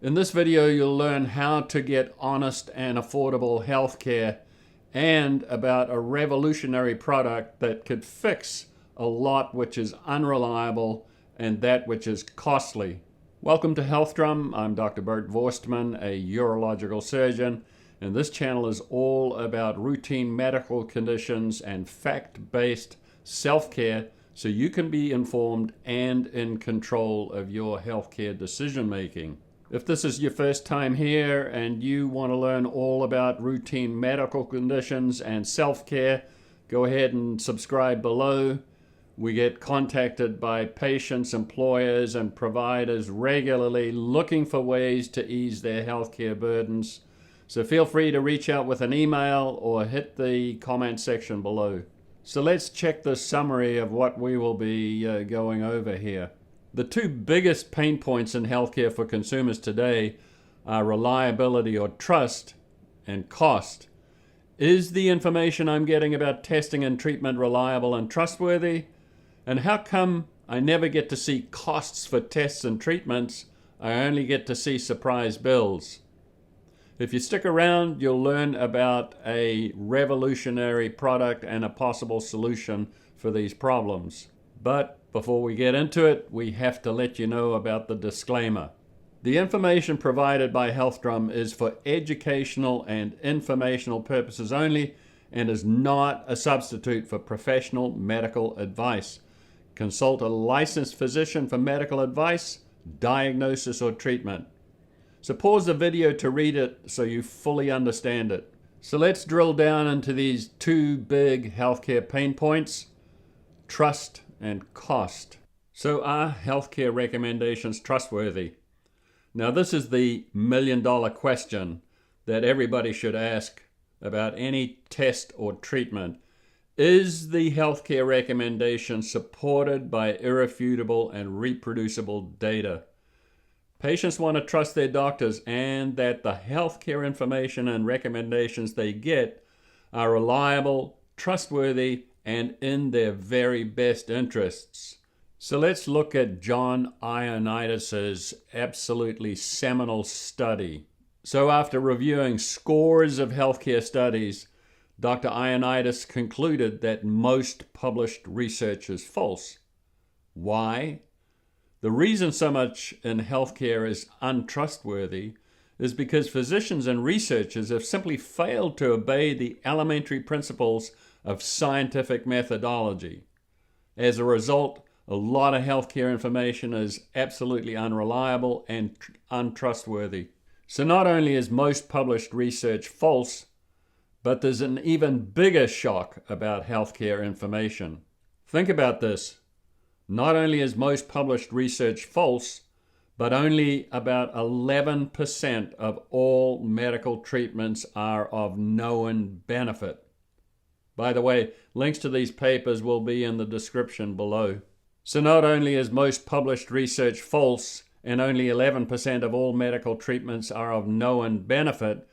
In this video, you'll learn how to get honest and affordable healthcare and about a revolutionary product that could fix a lot which is unreliable and that which is costly. Welcome to HEALTHdrum. I'm Dr. Bert Vorstman, a urological surgeon, and this channel is all about routine medical conditions and fact-based self-care so you can be informed and in control of your healthcare decision-making. If this is your first time here and you want to learn all about routine medical conditions and self-care, go ahead and subscribe below. We get contacted by patients, employers, and providers regularly looking for ways to ease their healthcare burdens. So feel free to reach out with an email or hit the comment section below. So let's check the summary of what we will be going over here. The two biggest pain points in healthcare for consumers today are reliability or trust and cost. Is the information I'm getting about testing and treatment reliable and trustworthy? And how come I never get to see costs for tests and treatments? I only get to see surprise bills. If you stick around, you'll learn about a revolutionary product and a possible solution for these problems. But before we get into it, we have to let you know about the disclaimer. The information provided by HEALTHdrum is for educational and informational purposes only and is not a substitute for professional medical advice. Consult a licensed physician for medical advice, diagnosis, or treatment. So pause the video to read it so you fully understand it. So let's drill down into these two big healthcare pain points: trust and cost. So are healthcare recommendations trustworthy? Now this is the million-dollar question that everybody should ask about any test or treatment. Is the healthcare recommendation supported by irrefutable and reproducible data? Patients want to trust their doctors and that the healthcare information and recommendations they get are reliable, trustworthy, and in their very best interests. So let's look at John Ioannidis's absolutely seminal study. So after reviewing scores of healthcare studies, Dr. Ioannidis concluded that most published research is false. Why? The reason so much in healthcare is untrustworthy is because physicians and researchers have simply failed to obey the elementary principles of scientific methodology. As a result, a lot of healthcare information is absolutely unreliable and untrustworthy. So not only is most published research false, but there's an even bigger shock about healthcare information. Think about this. Not only is most published research false, but only about 11% of all medical treatments are of known benefit. By the way, links to these papers will be in the description below. So not only is most published research false and only 11% of all medical treatments are of known benefit,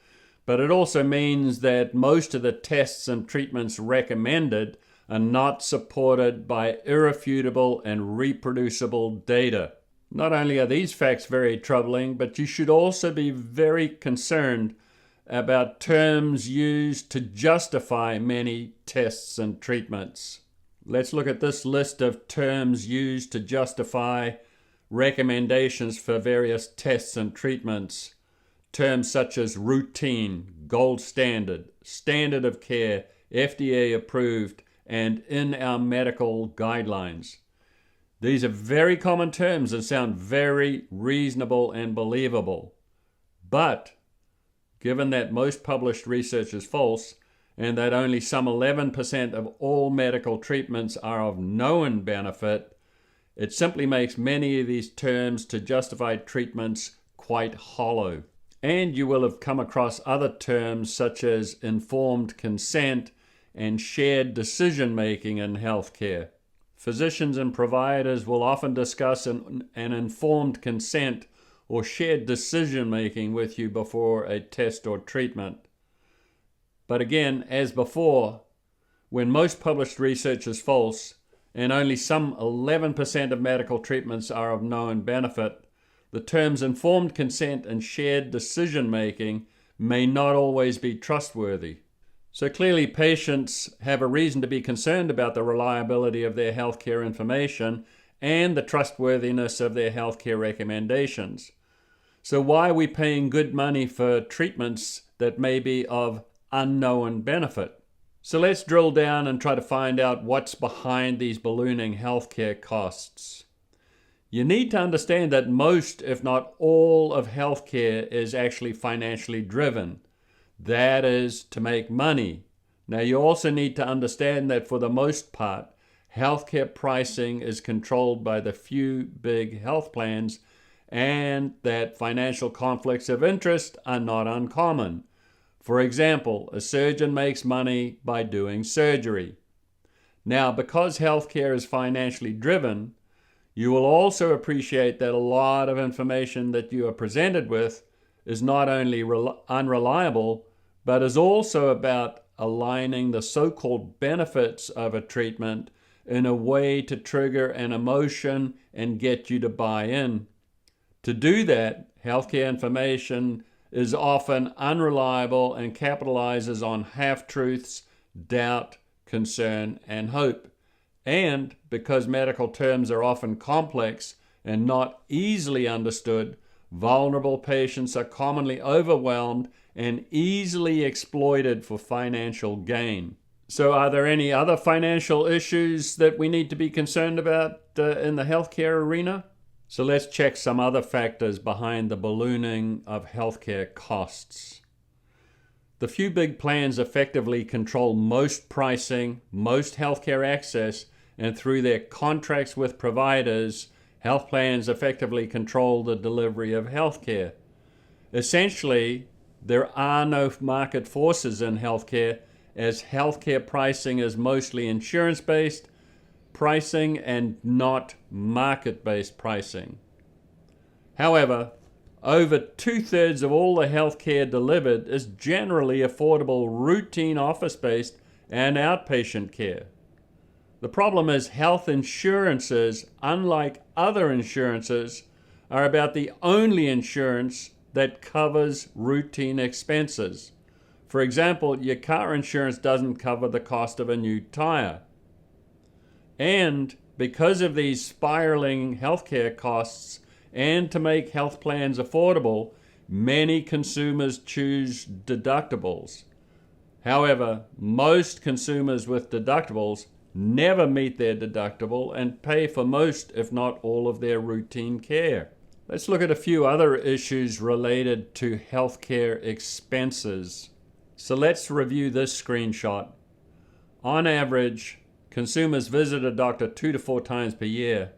but it also means that most of the tests and treatments recommended are not supported by irrefutable and reproducible data. Not only are these facts very troubling, but you should also be very concerned about terms used to justify many tests and treatments. Let's look at this list of terms used to justify recommendations for various tests and treatments. Terms such as routine, gold standard, standard of care, FDA approved, and in our medical guidelines. These are very common terms and sound very reasonable and believable. But given that most published research is false and that only some 11% of all medical treatments are of known benefit, it simply makes many of these terms to justify treatments quite hollow. And you will have come across other terms such as informed consent and shared decision-making in healthcare. Physicians and providers will often discuss an informed consent or shared decision-making with you before a test or treatment. But again, as before, when most published research is false and only some 11% of medical treatments are of known benefit, the terms informed consent and shared decision-making may not always be trustworthy. So clearly, patients have a reason to be concerned about the reliability of their healthcare information and the trustworthiness of their healthcare recommendations. So why are we paying good money for treatments that may be of unknown benefit? So let's drill down and try to find out what's behind these ballooning healthcare costs. You need to understand that most, if not all, of healthcare is actually financially driven. That is, to make money. Now, you also need to understand that for the most part, healthcare pricing is controlled by the few big health plans, and that financial conflicts of interest are not uncommon. For example, a surgeon makes money by doing surgery. Now, because healthcare is financially driven, you will also appreciate that a lot of information that you are presented with is not only unreliable, but is also about aligning the so-called benefits of a treatment in a way to trigger an emotion and get you to buy in. To do that, healthcare information is often unreliable and capitalizes on half-truths, doubt, concern, and hope. And because medical terms are often complex and not easily understood, vulnerable patients are commonly overwhelmed and easily exploited for financial gain. So are there any other financial issues that we need to be concerned about in the healthcare arena? So let's check some other factors behind the ballooning of healthcare costs. The few big plans effectively control most pricing, most healthcare access, and through their contracts with providers, health plans effectively control the delivery of healthcare. Essentially, there are no market forces in healthcare, as healthcare pricing is mostly insurance-based pricing and not market-based pricing. However, over 2/3 of all the healthcare delivered is generally affordable routine office-based and outpatient care. The problem is health insurances, unlike other insurances, are about the only insurance that covers routine expenses. For example, your car insurance doesn't cover the cost of a new tire. And because of these spiraling healthcare costs and to make health plans affordable, many consumers choose deductibles. However, most consumers with deductibles never meet their deductible and pay for most, if not all, of their routine care. Let's look at a few other issues related to healthcare expenses. So let's review this screenshot. On average, consumers visit a doctor 2 to 4 times per year.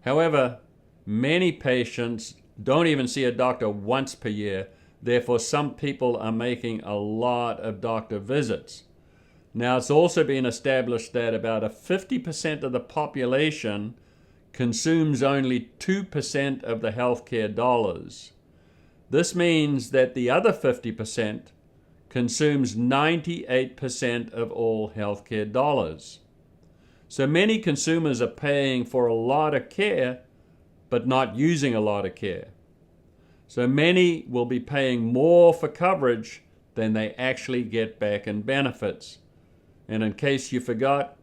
However, many patients don't even see a doctor once per year. Therefore, some people are making a lot of doctor visits. Now, it's also been established that about 50% of the population consumes only 2% of the healthcare dollars. This means that the other 50% consumes 98% of all healthcare dollars. So many consumers are paying for a lot of care, but not using a lot of care. So many will be paying more for coverage than they actually get back in benefits. And in case you forgot,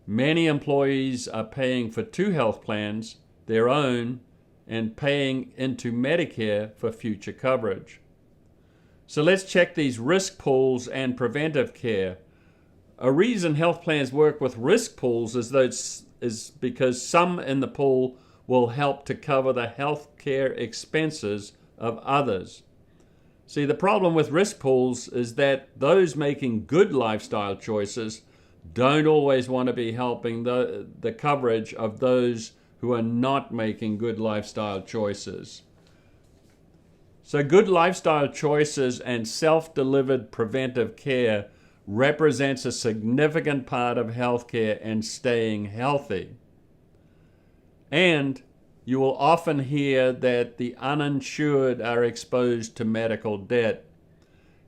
many employees are paying for 2 health plans, their own, and paying into Medicare for future coverage. So let's check these risk pools and preventive care. A reason health plans work with risk pools is because some in the pool will help to cover the health care expenses of others. See, the problem with risk pools is that those making good lifestyle choices don't always want to be helping the coverage of those who are not making good lifestyle choices. So good lifestyle choices and self-delivered preventive care represents a significant part of healthcare and staying healthy. And you will often hear that the uninsured are exposed to medical debt.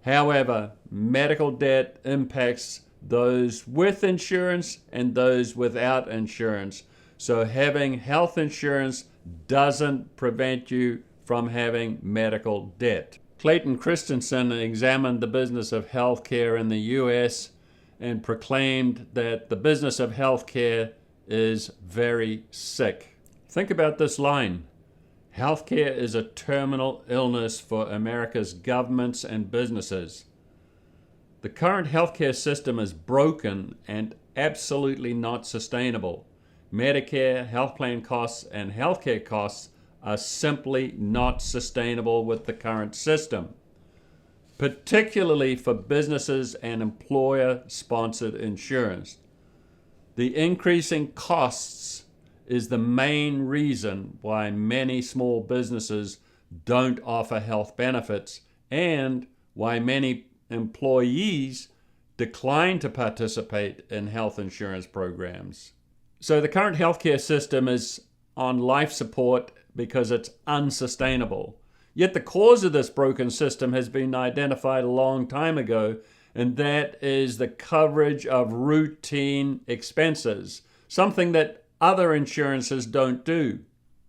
However, medical debt impacts those with insurance and those without insurance. So having health insurance doesn't prevent you from having medical debt. Clayton Christensen examined the business of healthcare in the US and proclaimed that the business of healthcare is very sick. Think about this line. Healthcare is a terminal illness for America's governments and businesses. The current healthcare system is broken and absolutely not sustainable. Medicare, health plan costs, and healthcare costs are simply not sustainable with the current system, particularly for businesses and employer-sponsored insurance. The increasing costs is the main reason why many small businesses don't offer health benefits and why many employees decline to participate in health insurance programs. So the current healthcare system is on life support because it's unsustainable. Yet the cause of this broken system has been identified a long time ago, and that is the coverage of routine expenses, something that other insurances don't do.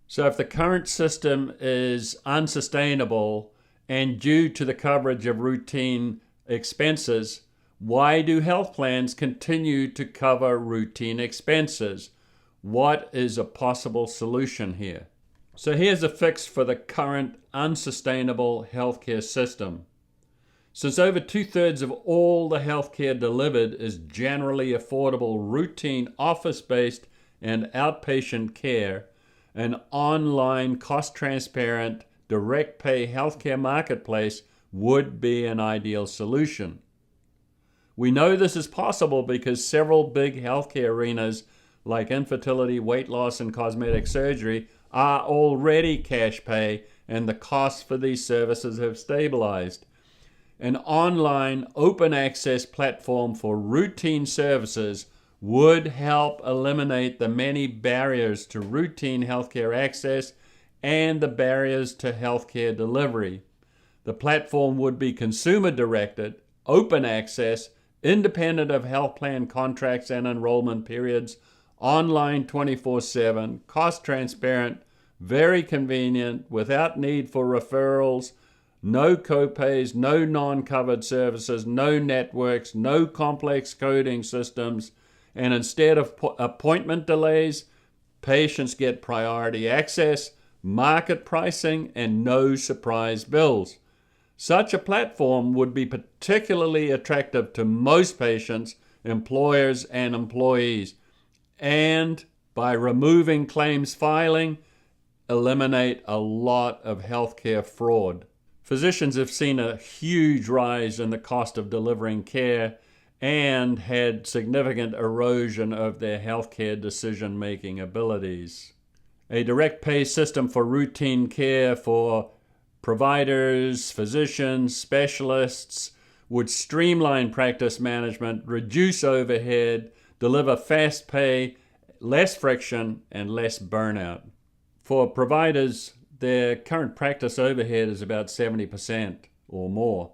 So if the current system is unsustainable and due to the coverage of routine expenses, why do health plans continue to cover routine expenses? What is a possible solution here? So here's a fix for the current unsustainable healthcare system. Since over 2/3 of all the healthcare delivered is generally affordable routine office-based and outpatient care, an online, cost-transparent, direct pay healthcare marketplace would be an ideal solution. We know this is possible because several big healthcare arenas like infertility, weight loss, and cosmetic surgery are already cash pay, and the costs for these services have stabilized. An online open access platform for routine services would help eliminate the many barriers to routine healthcare access and the barriers to healthcare delivery. The platform would be consumer directed, open access, independent of health plan contracts and enrollment periods, online 24/7, cost transparent, very convenient, without need for referrals, no copays, no non-covered services, no networks, no complex coding systems, and instead of appointment delays, patients get priority access, market pricing, and no surprise bills. Such a platform would be particularly attractive to most patients, employers, and employees, and by removing claims filing, eliminate a lot of healthcare fraud. Physicians have seen a huge rise in the cost of delivering care and had significant erosion of their healthcare decision-making abilities. A direct pay system for routine care for providers, physicians, specialists would streamline practice management, reduce overhead, deliver fast pay, less friction, and less burnout. For providers, their current practice overhead is about 70% or more.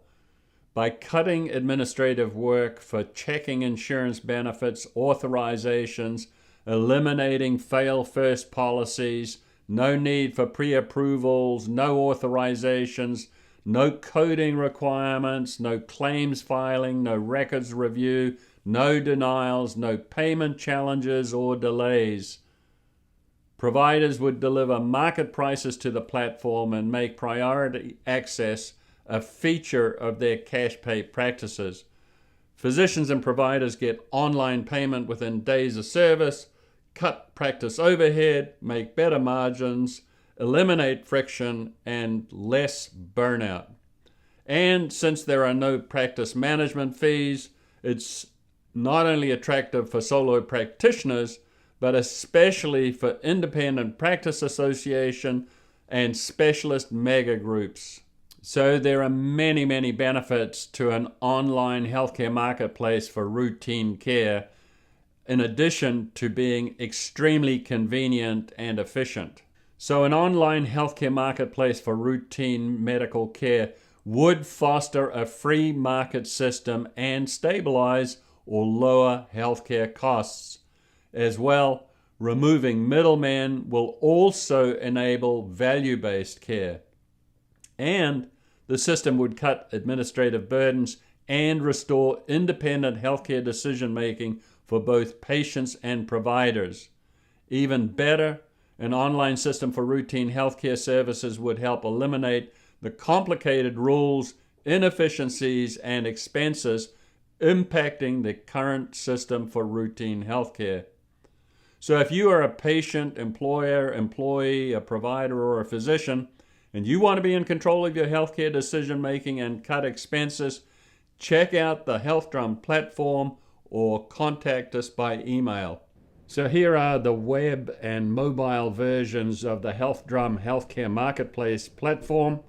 By cutting administrative work for checking insurance benefits, authorizations, eliminating fail-first policies, no need for pre-approvals, no authorizations, no coding requirements, no claims filing, no records review, no denials, no payment challenges or delays. Providers would deliver market prices to the platform and make priority access a feature of their cash pay practices. Physicians and providers get online payment within days of service, cut practice overhead, make better margins, eliminate friction, and less burnout. And since there are no practice management fees, it's not only attractive for solo practitioners, but especially for independent practice association and specialist mega groups. So there are many, many benefits to an online healthcare marketplace for routine care, in addition to being extremely convenient and efficient. So an online healthcare marketplace for routine medical care would foster a free market system and stabilize or lower healthcare costs. As well, Removing middlemen will also enable value-based care. And the system would cut administrative burdens and restore independent healthcare decision-making for both patients and providers. Even better, an online system for routine healthcare services would help eliminate the complicated rules, inefficiencies, and expenses impacting the current system for routine healthcare. So if you are a patient, employer, employee, a provider, or a physician, and you want to be in control of your healthcare decision-making and cut expenses, check out the HEALTHdrum platform or contact us by email. So here are the web and mobile versions of the HEALTHdrum Healthcare Marketplace platform,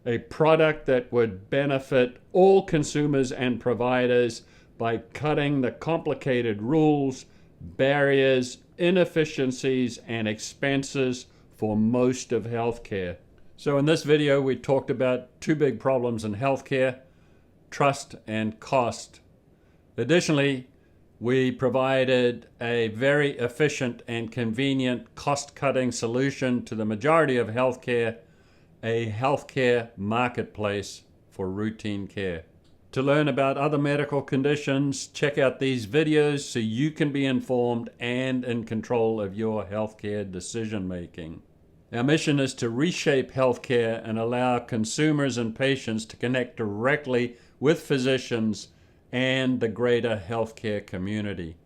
a product that would benefit all consumers and providers by cutting the complicated rules, barriers, inefficiencies, and expenses for most of healthcare. So in this video, we talked about two big problems in healthcare: trust and cost. Additionally, we provided a very efficient and convenient cost-cutting solution to the majority of healthcare, a healthcare marketplace for routine care. To learn about other medical conditions, check out these videos so you can be informed and in control of your healthcare decision-making. Our mission is to reshape healthcare and allow consumers and patients to connect directly with physicians and the greater healthcare community.